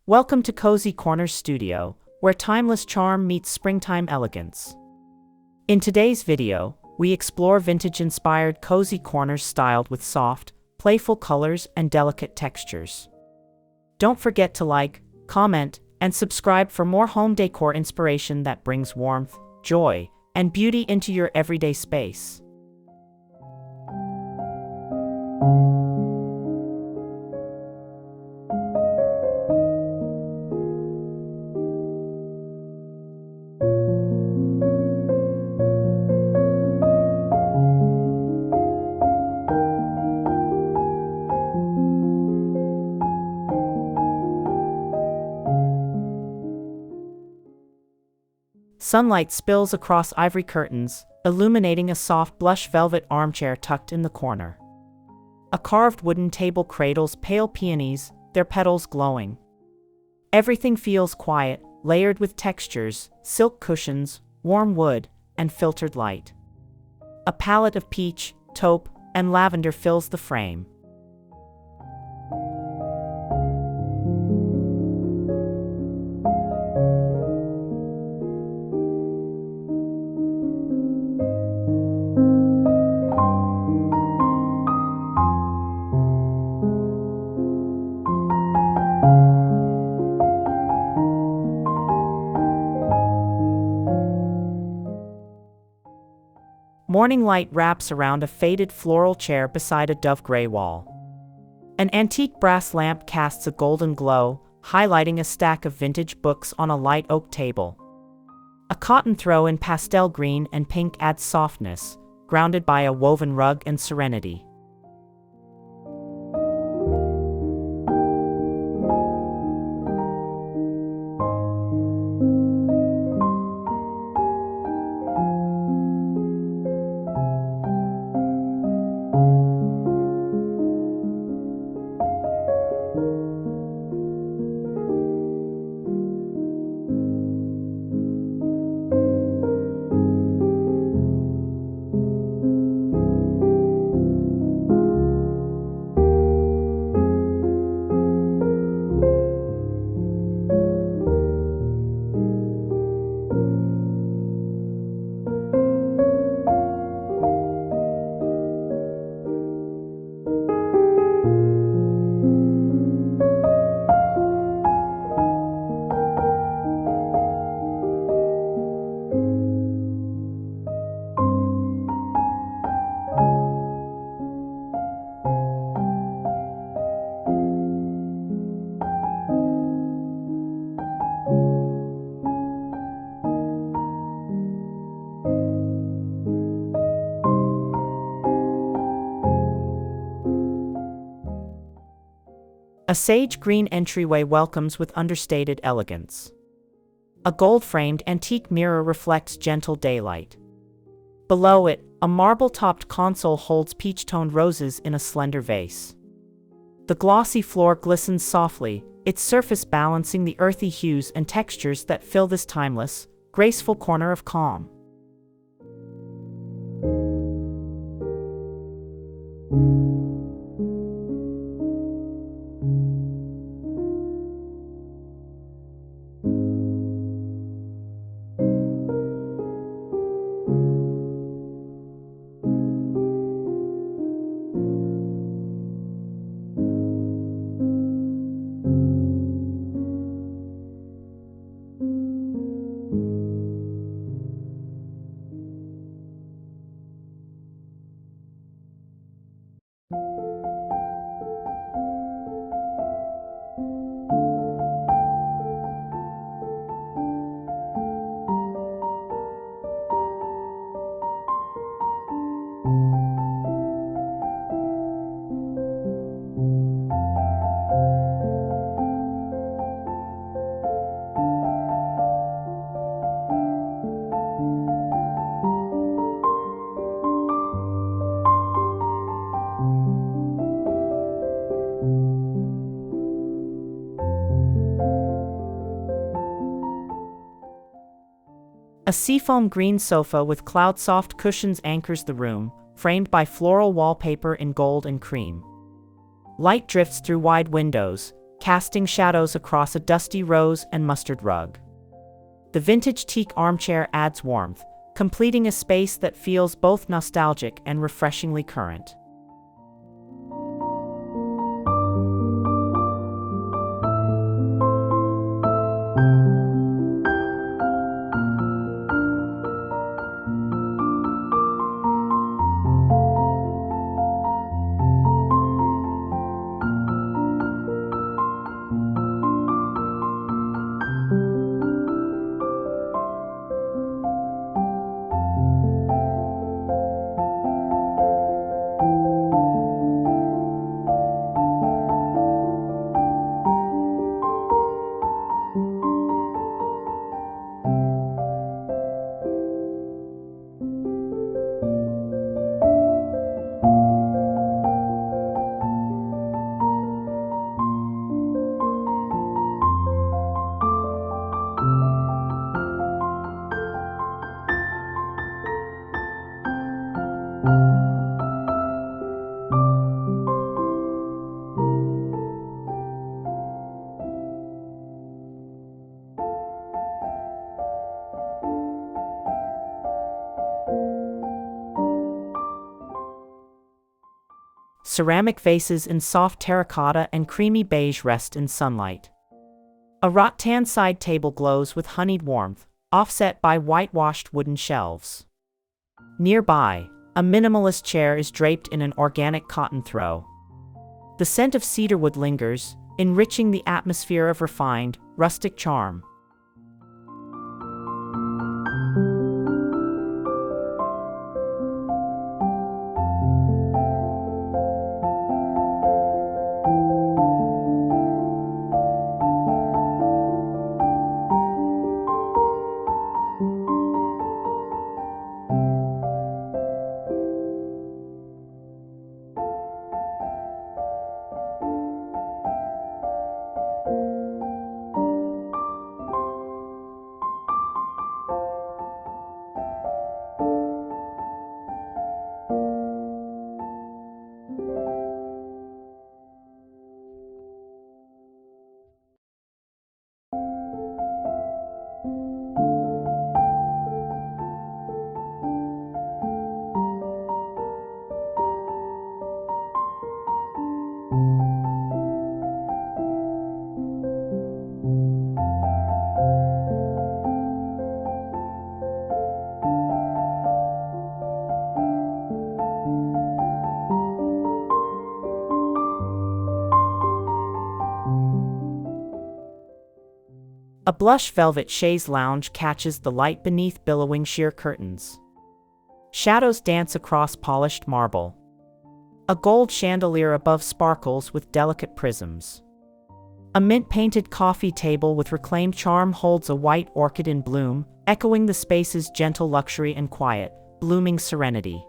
Welcome to Cozy Corners Studio, where timeless charm meets springtime elegance. In today's video, we explore vintage-inspired cozy corners styled with soft, playful colors and delicate textures. Don't forget to like, comment, and subscribe for more home decor inspiration that brings warmth, joy, and beauty into your everyday space. Sunlight spills across ivory curtains, illuminating a soft blush velvet armchair tucked in the corner. A carved wooden table cradles pale peonies, their petals glowing. Everything feels quiet, layered with textures, silk cushions, warm wood, and filtered light. A palette of peach, taupe, and lavender fills the frame. Morning light wraps around a faded floral chair beside a dove-gray wall. An antique brass lamp casts a golden glow, highlighting a stack of vintage books on a light oak table. A cotton throw in pastel green and pink adds softness, grounded by a woven rug and serenity. A sage green entryway welcomes with understated elegance. A gold-framed antique mirror reflects gentle daylight. Below it, a marble-topped console holds peach-toned roses in a slender vase. The glossy floor glistens softly, its surface balancing the earthy hues and textures that fill this timeless, graceful corner of calm. A seafoam green sofa with cloud-soft cushions anchors the room, framed by floral wallpaper in gold and cream. Light drifts through wide windows, casting shadows across a dusty rose and mustard rug. The vintage teak armchair adds warmth, completing a space that feels both nostalgic and refreshingly current. Ceramic vases in soft terracotta and creamy beige rest in sunlight. A rattan side table glows with honeyed warmth, offset by whitewashed wooden shelves. Nearby, a minimalist chair is draped in an organic cotton throw. The scent of cedarwood lingers, enriching the atmosphere of refined, rustic charm. A blush velvet chaise lounge catches the light beneath billowing sheer curtains. Shadows dance across polished marble. A gold chandelier above sparkles with delicate prisms. A mint-painted coffee table with reclaimed charm holds a white orchid in bloom, echoing the space's gentle luxury and quiet, blooming serenity.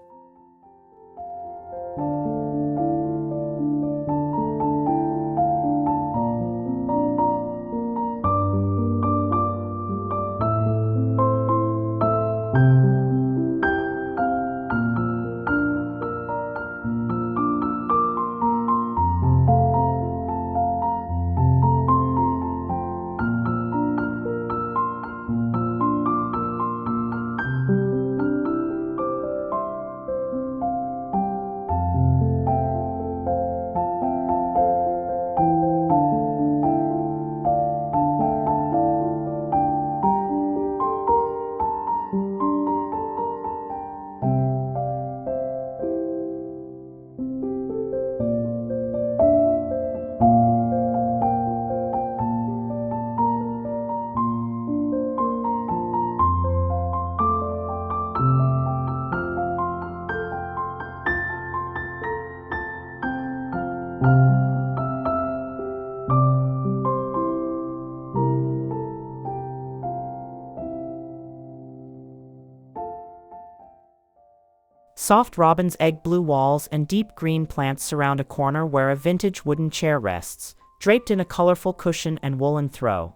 Soft robin's egg blue walls and deep green plants surround a corner where a vintage wooden chair rests, draped in a colorful cushion and woolen throw.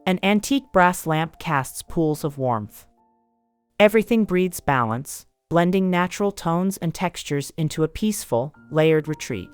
An antique brass lamp casts pools of warmth. Everything breathes balance, blending natural tones and textures into a peaceful, layered retreat.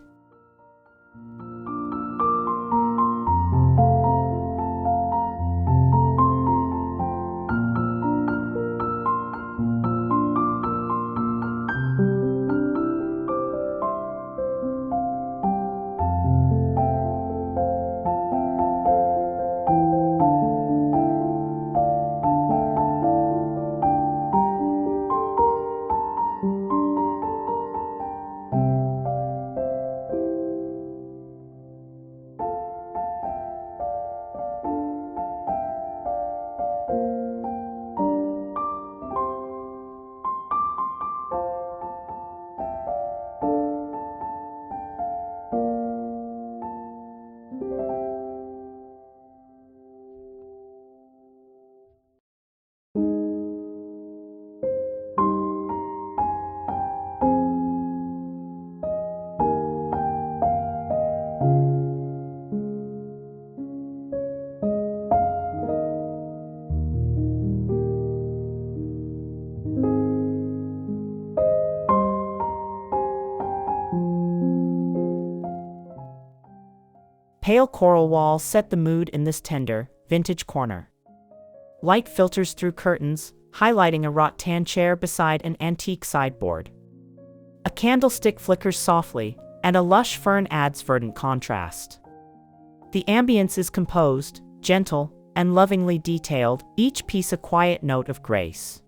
Pale coral walls set the mood in this tender, vintage corner. Light filters through curtains, highlighting a rattan chair beside an antique sideboard. A candlestick flickers softly, and a lush fern adds verdant contrast. The ambience is composed, gentle, and lovingly detailed, each piece a quiet note of grace.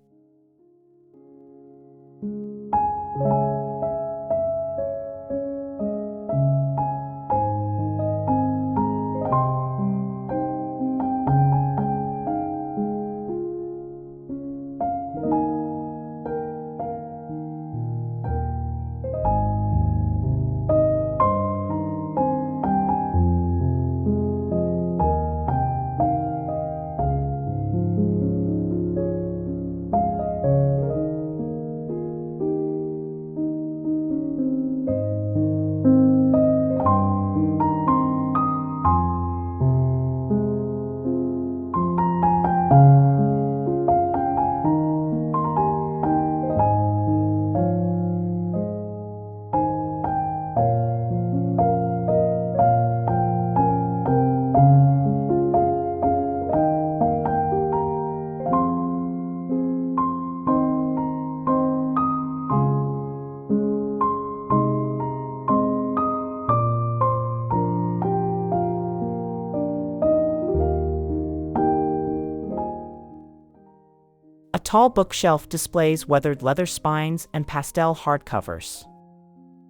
A tall bookshelf displays weathered leather spines and pastel hardcovers.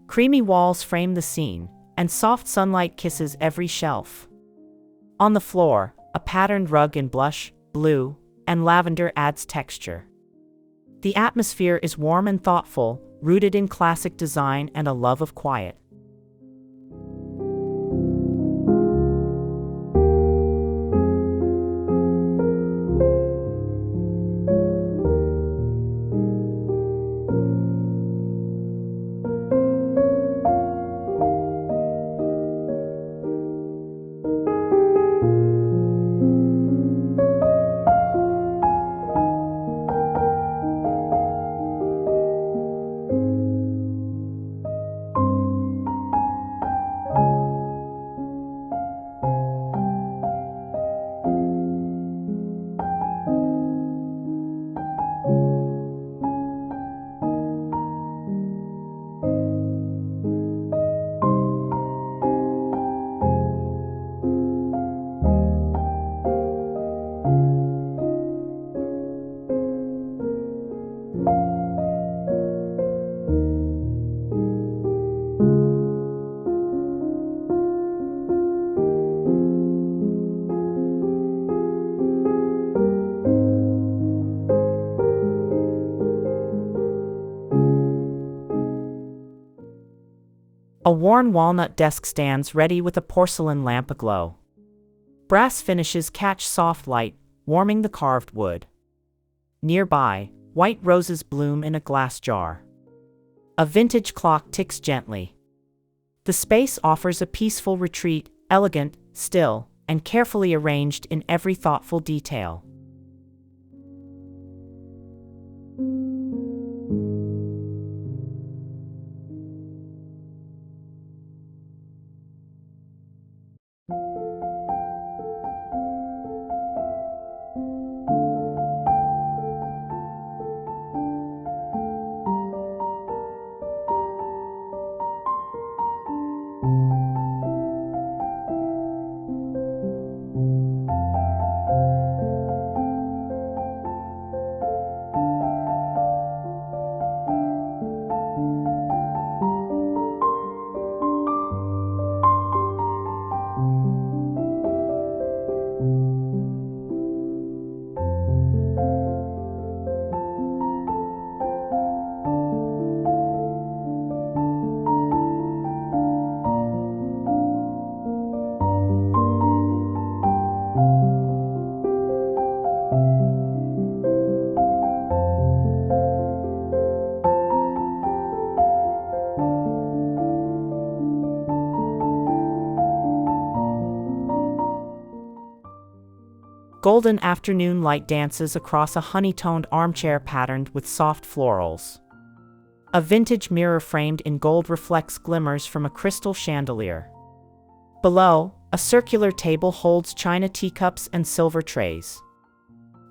Creamy walls frame the scene, and soft sunlight kisses every shelf. On the floor, a patterned rug in blush, blue, and lavender adds texture. The atmosphere is warm and thoughtful, rooted in classic design and a love of quiet. A worn walnut desk stands ready with a porcelain lamp aglow. Brass finishes catch soft light, warming the carved wood. Nearby, white roses bloom in a glass jar. A vintage clock ticks gently. The space offers a peaceful retreat, elegant, still, and carefully arranged in every thoughtful detail. Golden afternoon light dances across a honey-toned armchair patterned with soft florals. A vintage mirror framed in gold reflects glimmers from a crystal chandelier. Below, A circular table holds china teacups and silver trays.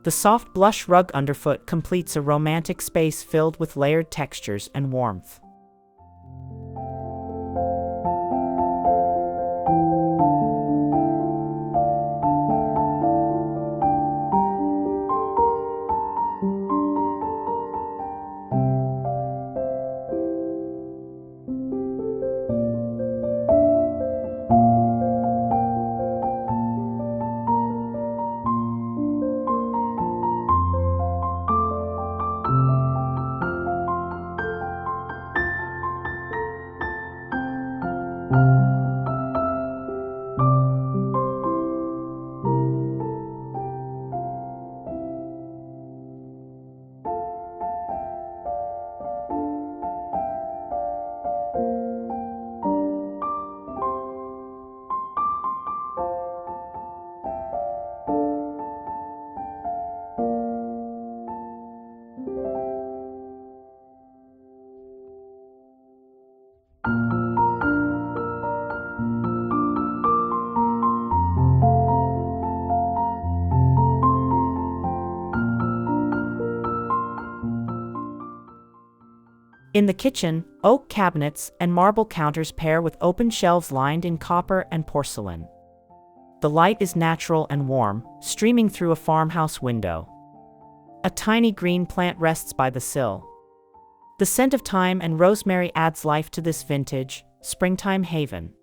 The soft blush rug underfoot completes a romantic space filled with layered textures and warmth. In the kitchen, oak cabinets and marble counters pair with open shelves lined in copper and porcelain. The light is natural and warm, streaming through a farmhouse window. A tiny green plant rests by the sill. The scent of thyme and rosemary adds life to this vintage, springtime haven.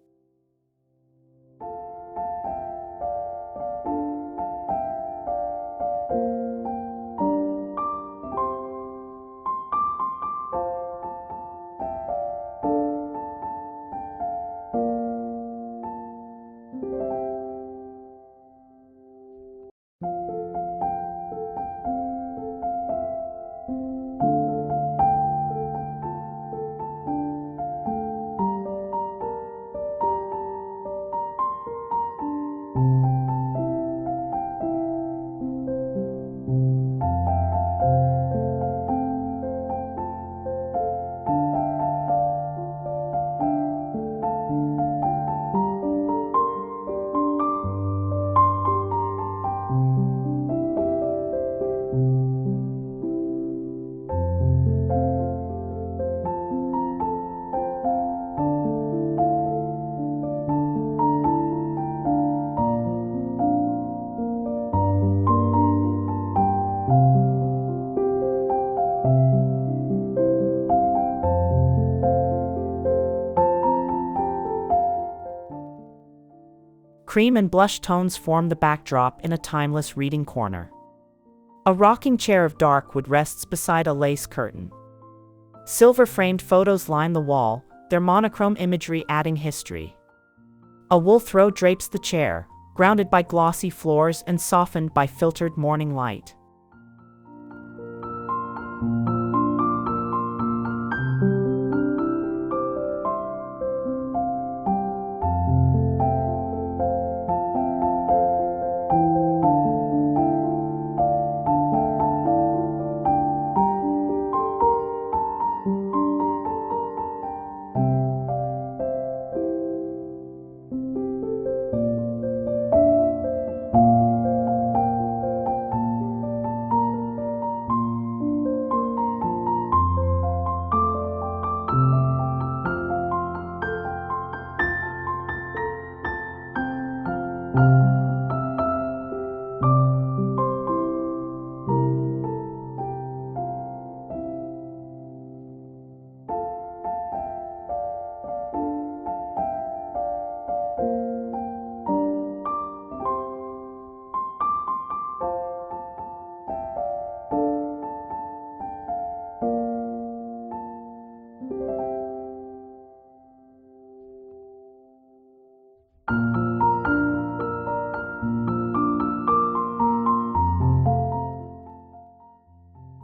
Cream and blush tones form the backdrop in a timeless reading corner. A rocking chair of dark wood rests beside a lace curtain. Silver-framed photos line the wall, their monochrome imagery adding history. A wool throw drapes the chair, grounded by glossy floors and softened by filtered morning light.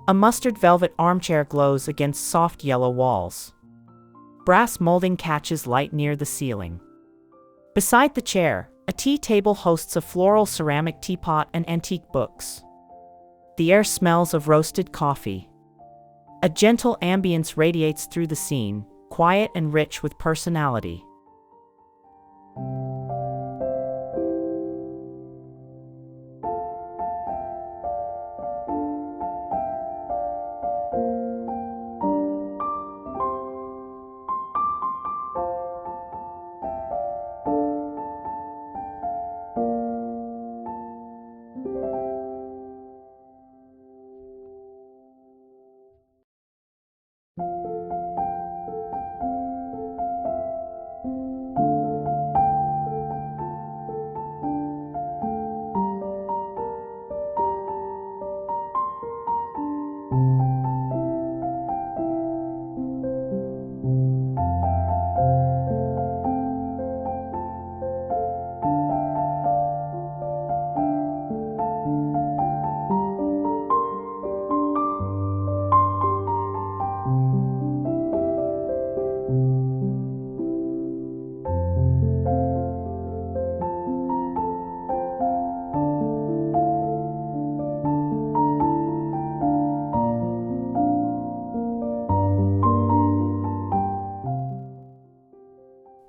A mustard velvet armchair glows against soft yellow walls. Brass molding catches light near the ceiling. Beside the chair, a tea table hosts a floral ceramic teapot and antique books. The air smells of roasted coffee. A gentle ambience radiates through the scene, quiet and rich with personality.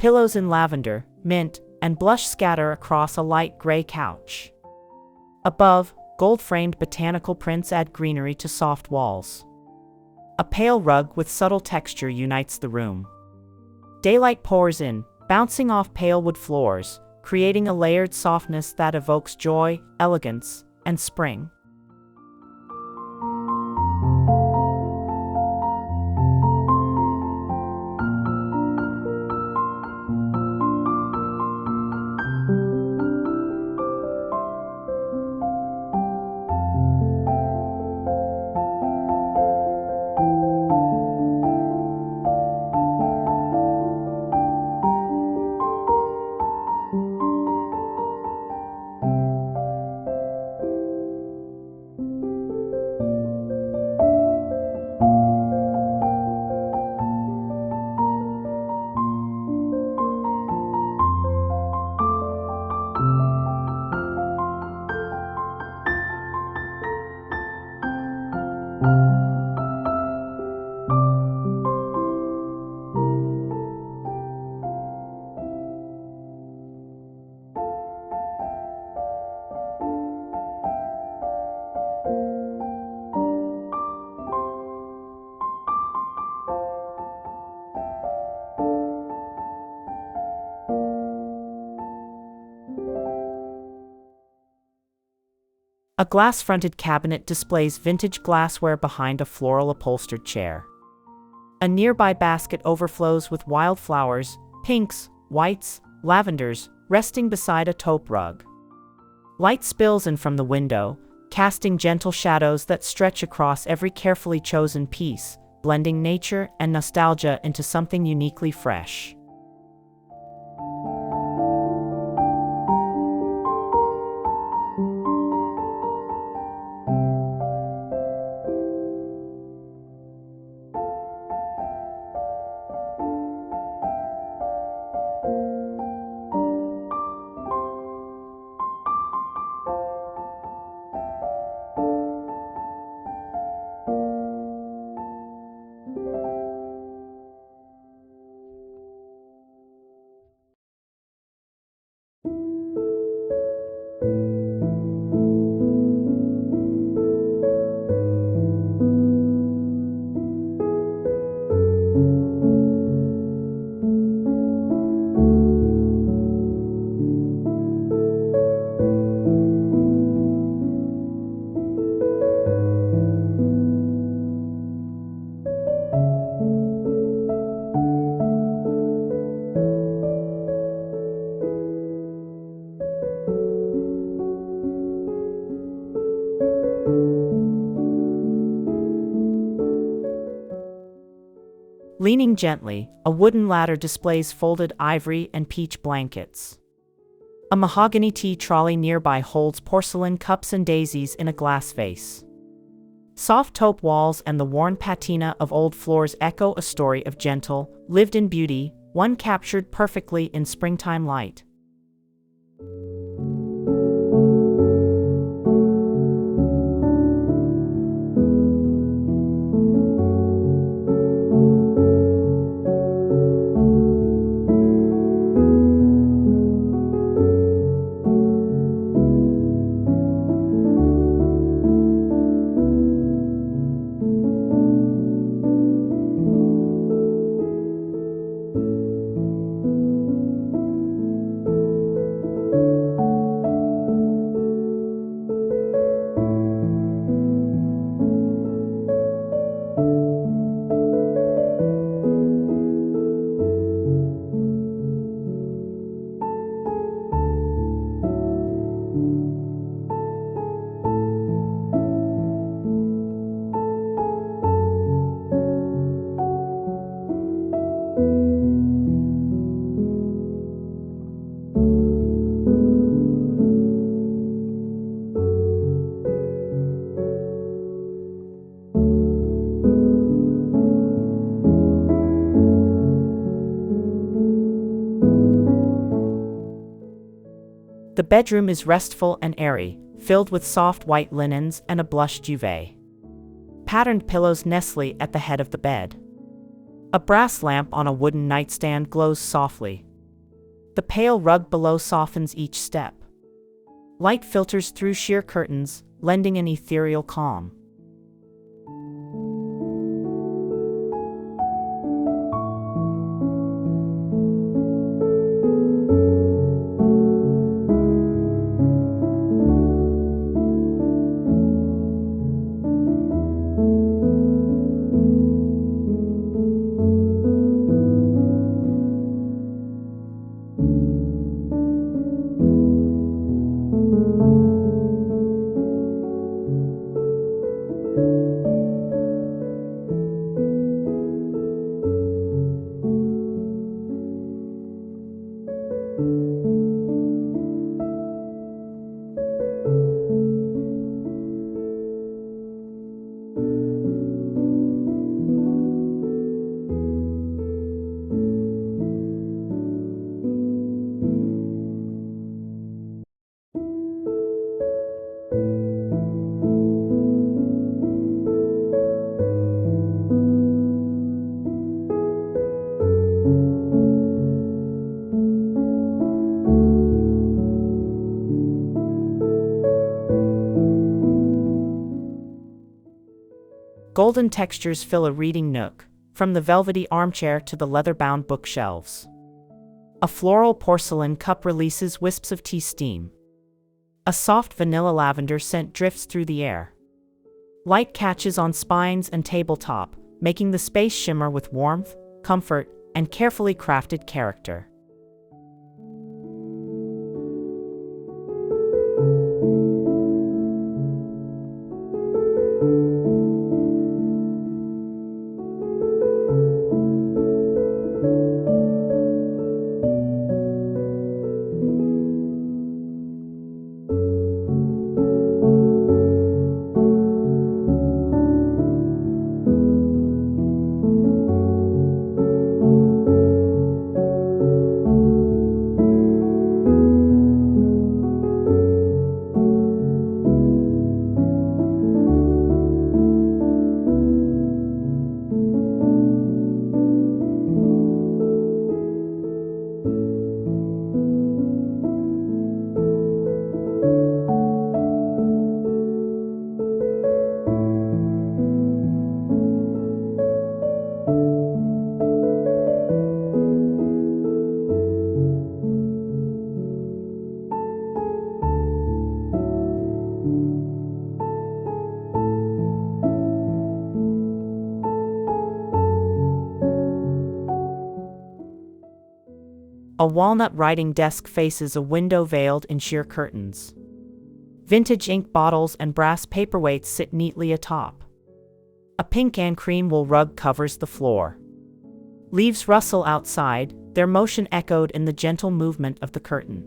Pillows in lavender, mint, and blush scatter across a light gray couch. Above, gold-framed botanical prints add greenery to soft walls. A pale rug with subtle texture unites the room. Daylight pours in, bouncing off pale wood floors, creating a layered softness that evokes joy, elegance, and spring. A glass-fronted cabinet displays vintage glassware behind a floral upholstered chair. A nearby basket overflows with wildflowers, pinks, whites, lavenders, resting beside a taupe rug. Light spills in from the window, casting gentle shadows that stretch across every carefully chosen piece, blending nature and nostalgia into something uniquely fresh. Leaning gently, a wooden ladder displays folded ivory and peach blankets. A mahogany tea trolley nearby holds porcelain cups and daisies in a glass vase. Soft taupe walls and the worn patina of old floors echo a story of gentle, lived-in beauty, one captured perfectly in springtime light. The bedroom is restful and airy, filled with soft white linens and a blush duvet. Patterned pillows nestle at the head of the bed. A brass lamp on a wooden nightstand glows softly, The pale rug below softens each step. Light filters through sheer curtains, lending an ethereal calm. Golden textures fill a reading nook, from the velvety armchair to the leather-bound bookshelves. A floral porcelain cup releases wisps of tea steam. A soft vanilla lavender scent drifts through the air. Light catches on spines and tabletop, making the space shimmer with warmth, comfort, and carefully crafted character. A walnut writing desk faces a window veiled in sheer curtains. Vintage ink bottles and brass paperweights sit neatly atop. A pink and cream wool rug covers the floor. Leaves rustle outside, their motion echoed in the gentle movement of the curtain.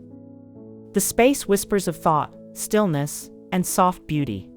The space whispers of thought, stillness, and soft beauty.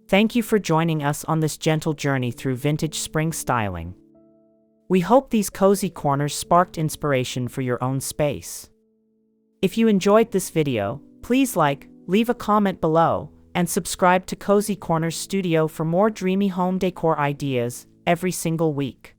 Thank you for joining us on this gentle journey through vintage spring styling. We hope these cozy corners sparked inspiration for your own space. If you enjoyed this video, please leave a comment below, and subscribe to Cozy Corners Studio for more dreamy home decor ideas every single week.